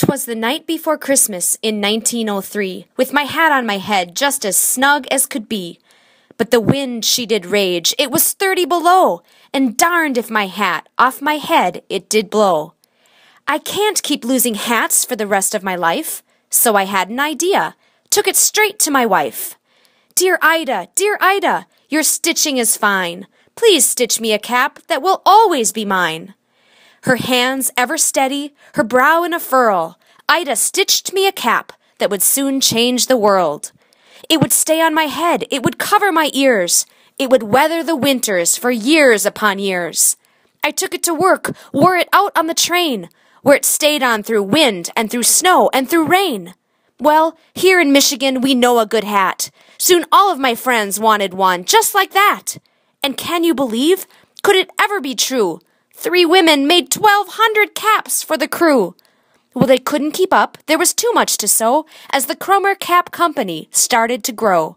'Twas the night before Christmas in 1903, with my hat on my head just as snug as could be. But the wind she did rage, it was 30 below, and darned if my hat off my head it did blow. I can't keep losing hats for the rest of my life, so I had an idea, took it straight to my wife. Dear Ida, your stitching is fine. Please stitch me a cap that will always be mine. Her hands ever steady, her brow in a furl, Ida stitched me a cap that would soon change the world. It would stay on my head, it would cover my ears, it would weather the winters for years upon years. I took it to work, wore it out on the train, where it stayed on through wind and through snow and through rain. Well, here in Michigan we know a good hat. Soon all of my friends wanted one just like that. And can you believe? Could it ever be true? 3 women made 1,200 caps for the crew. Well, they couldn't keep up. There was too much to sew as the Cromer Cap Company started to grow.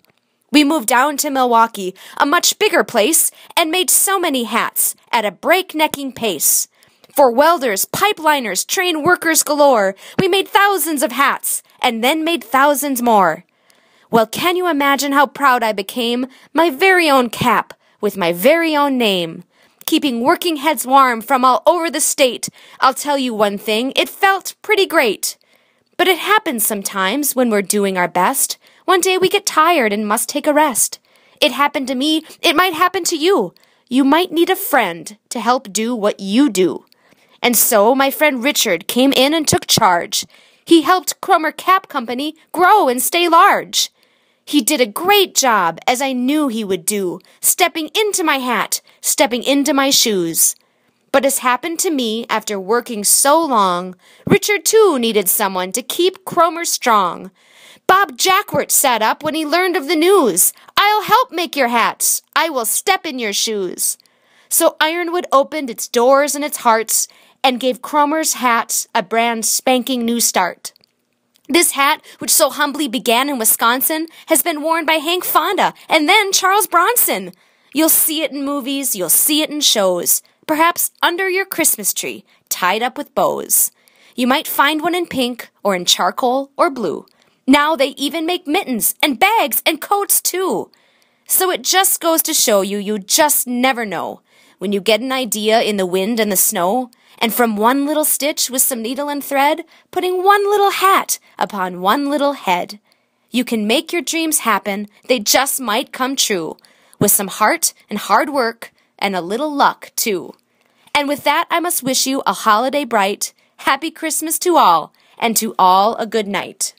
We moved down to Milwaukee, a much bigger place, and made so many hats at a breaknecking pace. For welders, pipeliners, train workers galore, we made thousands of hats and then made thousands more. Well, can you imagine how proud I became? My very own cap with my very own name. Keeping working heads warm from all over the state, I'll tell you one thing, it felt pretty great. But it happens sometimes when we're doing our best. One day we get tired and must take a rest. It happened to me, it might happen to you. You might need a friend to help do what you do. And so my friend Richard came in and took charge. He helped Cromer Cap Company grow and stay large. He did a great job, as I knew he would do, stepping into my hat, stepping into my shoes. But as happened to me after working so long, Richard too needed someone to keep Cromer strong. Bob Jackwort sat up when he learned of the news. I'll help make your hats. I will step in your shoes. So Ironwood opened its doors and its hearts and gave Cromer's hats a brand spanking new start. This hat, which so humbly began in Wisconsin, has been worn by Hank Fonda and then Charles Bronson. You'll see it in movies, you'll see it in shows, perhaps under your Christmas tree, tied up with bows. You might find one in pink or in charcoal or blue. Now they even make mittens and bags and coats too. So it just goes to show you, you just never know. When you get an idea in the wind and the snow, and from one little stitch with some needle and thread, putting one little hat upon one little head. You can make your dreams happen, they just might come true, with some heart and hard work and a little luck too. And with that, I must wish you a holiday bright, happy Christmas to all, and to all a good night.